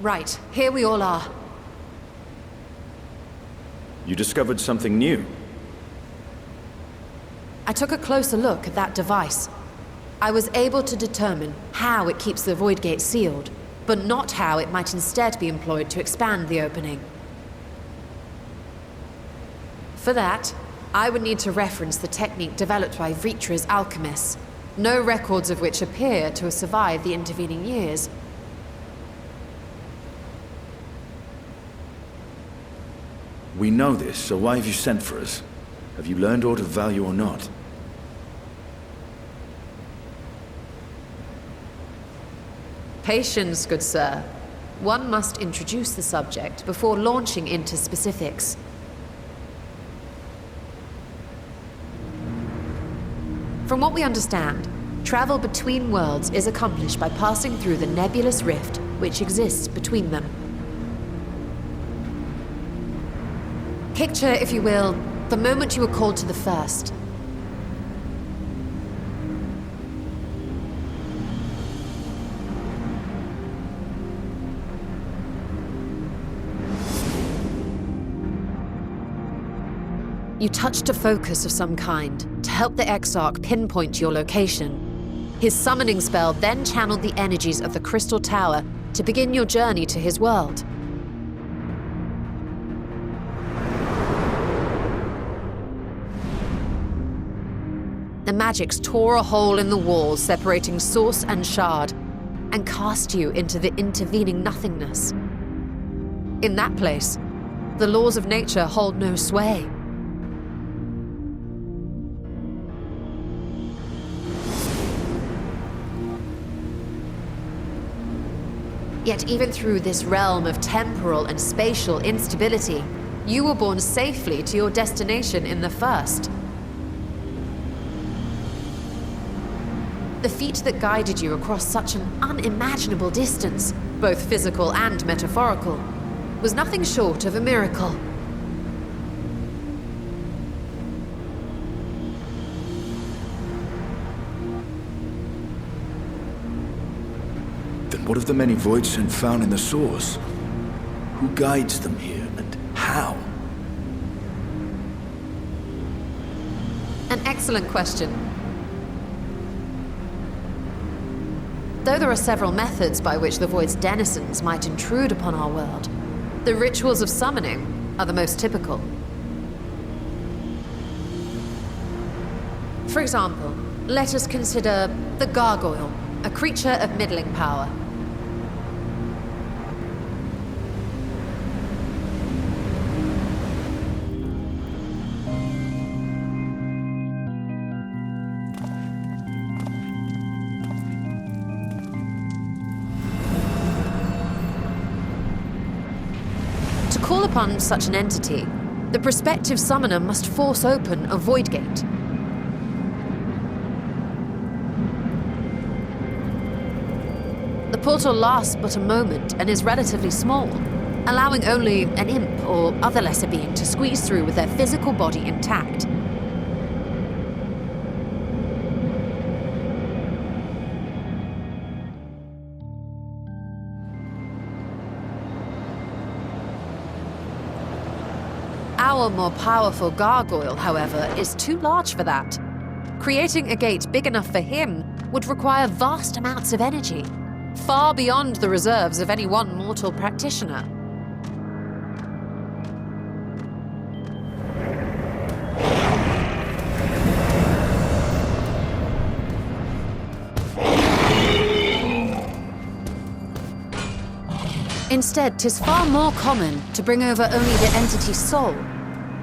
Right, here we all are. You discovered something new? I took a closer look at that device. I was able to determine how it keeps the void gate sealed, but not how it might instead be employed to expand the opening. For that, I would need to reference the technique developed by Vritra's alchemists, no records of which appear to have survived the intervening years. We know this, so why have you sent for us? Have you learned aught of value or not? Patience, good sir. One must introduce the subject before launching into specifics. From what we understand, travel between worlds is accomplished by passing through the nebulous rift which exists between them. Picture, if you will, the moment you were called to the first. You touched a focus of some kind to help the Exarch pinpoint your location. His summoning spell then channeled the energies of the Crystal Tower to begin your journey to his world. The magics tore a hole in the wall separating source and shard, and cast you into the intervening nothingness. In that place, the laws of nature hold no sway. Yet even through this realm of temporal and spatial instability, you were borne safely to your destination in the first. The feat that guided you across such an unimaginable distance, both physical and metaphorical, was nothing short of a miracle. Then what of the many voids sent found in the source? Who guides them here, and how? An excellent question. Though there are several methods by which the Void's denizens might intrude upon our world, the rituals of summoning are the most typical. For example, let us consider the Gargoyle, a creature of middling power. To call upon such an entity, the prospective summoner must force open a void gate. The portal lasts but a moment and is relatively small, allowing only an imp or other lesser being to squeeze through with their physical body intact. Our more powerful gargoyle, however, is too large for that. Creating a gate big enough for him would require vast amounts of energy, far beyond the reserves of any one mortal practitioner. Instead, 'tis far more common to bring over only the entity's soul.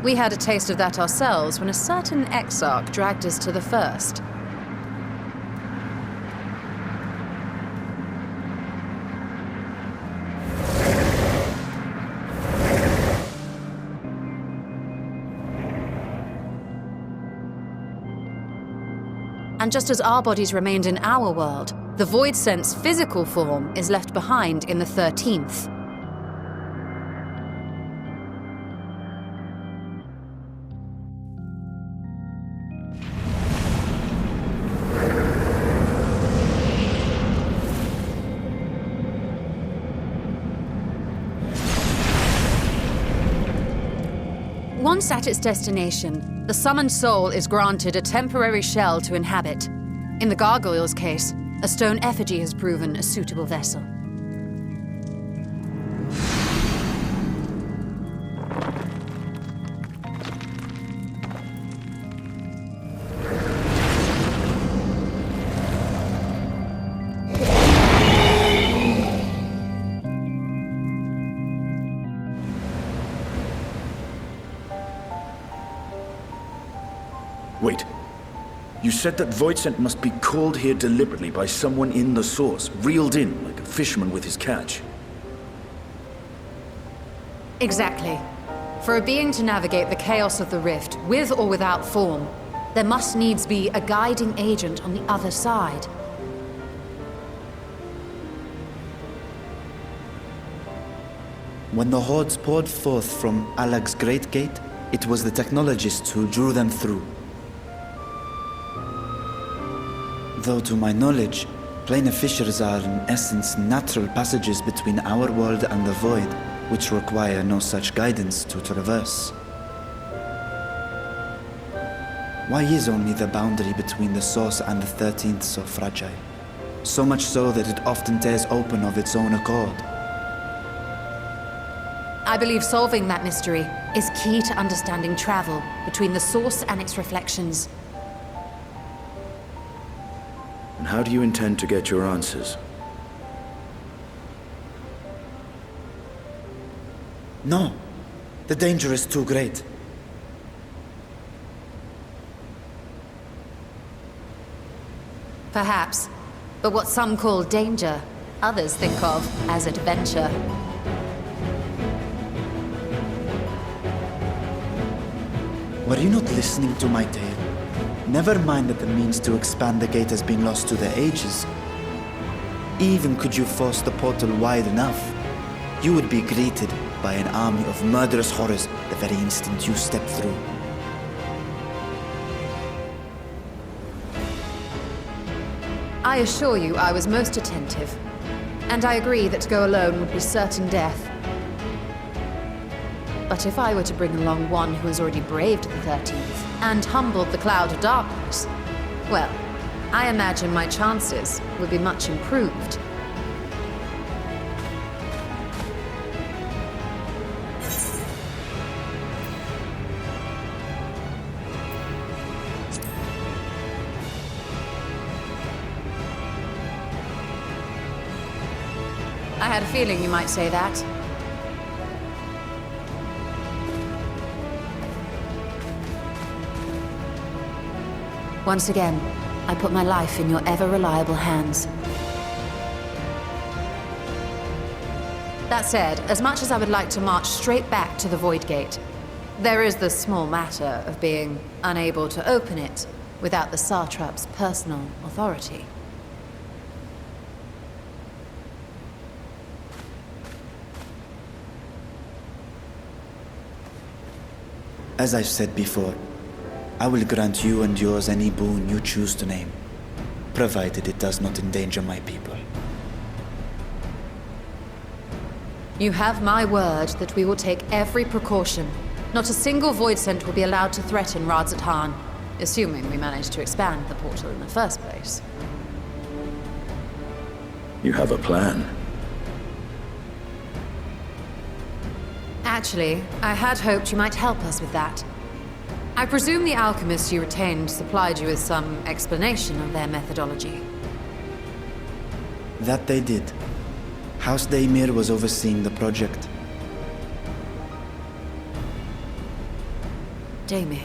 We had a taste of that ourselves when a certain exarch dragged us to the first. And just as our bodies remained in our world, the Void Sense physical form is left behind in the 13th. Once at its destination, the summoned soul is granted a temporary shell to inhabit. In the gargoyle's case, a stone effigy has proven a suitable vessel. Wait. You said that Voidsent must be called here deliberately by someone in the source, reeled in like a fisherman with his catch. Exactly. For a being to navigate the chaos of the rift, with or without form, there must needs be a guiding agent on the other side. When the hordes poured forth from Alag's Great Gate, it was the technologists who drew them through. Though to my knowledge, planar fissures are in essence natural passages between our world and the void, which require no such guidance to traverse. Why is only the boundary between the source and the 13th so fragile? So much so that it often tears open of its own accord. I believe solving that mystery is key to understanding travel between the source and its reflections. And how do you intend to get your answers? No. The danger is too great. Perhaps. But what some call danger, others think of as adventure. Were you not listening to my tale? Never mind that the means to expand the gate has been lost to the ages. Even could you force the portal wide enough, you would be greeted by an army of murderous horrors the very instant you step through. I assure you I was most attentive. And I agree that to go alone would be certain death. But if I were to bring along one who has already braved the 13th, and humbled the cloud of darkness, well, I imagine my chances would be much improved. I had a feeling you might say that. Once again, I put my life in your ever-reliable hands. That said, as much as I would like to march straight back to the Void Gate, there is the small matter of being unable to open it without the Satrap's personal authority. As I've said before, I will grant you and yours any boon you choose to name, provided it does not endanger my people. You have my word that we will take every precaution. Not a single Voidsent will be allowed to threaten Radzatan, assuming we manage to expand the portal in the first place. You have a plan. Actually, I had hoped you might help us with that. I presume the alchemists you retained supplied you with some explanation of their methodology. That they did. House Daimir was overseeing the project. Daimir.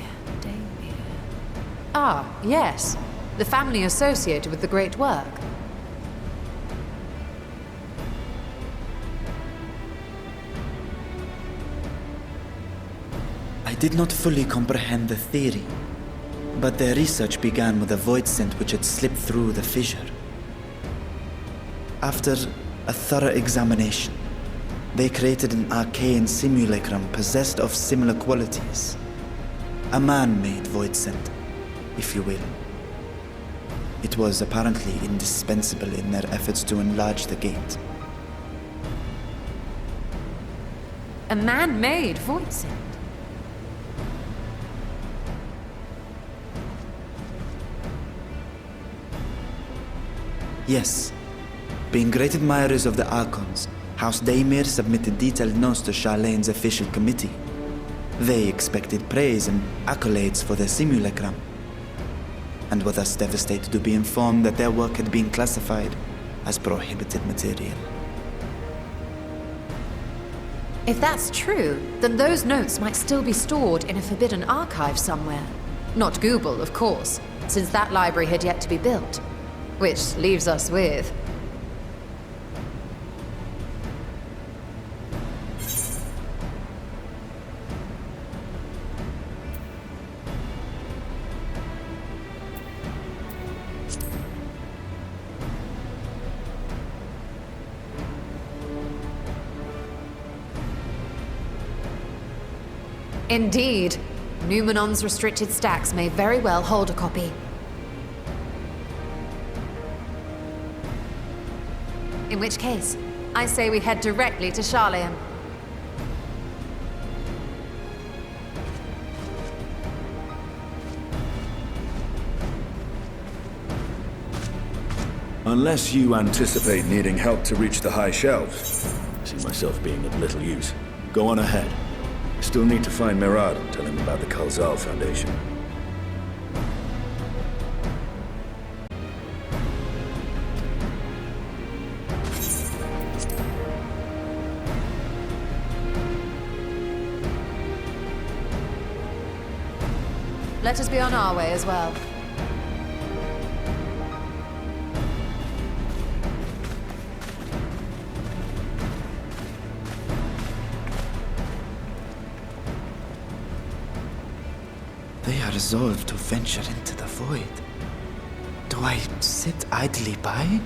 Ah, yes. The family associated with the great work. I did not fully comprehend the theory, but their research began with a Voidsent which had slipped through the fissure. After a thorough examination, they created an arcane simulacrum possessed of similar qualities. A man-made Voidsent, if you will. It was apparently indispensable in their efforts to enlarge the gate. A man-made Voidsent? Yes. Being great admirers of the Archons, House Daemir submitted detailed notes to Charlene's official committee. They expected praise and accolades for their simulacrum, and were thus devastated to be informed that their work had been classified as prohibited material. If that's true, then those notes might still be stored in a forbidden archive somewhere. Not Google, of course, since that library had yet to be built. Which leaves us with... Indeed. Numenon's restricted stacks may very well hold a copy. In which case, I say we head directly to Charleon. Unless you anticipate needing help to reach the high shelves. I see myself being of little use. Go on ahead. I still need to find Mirad and tell him about the Kalzal Foundation. Let us be on our way as well. They are resolved to venture into the void. Do I sit idly by?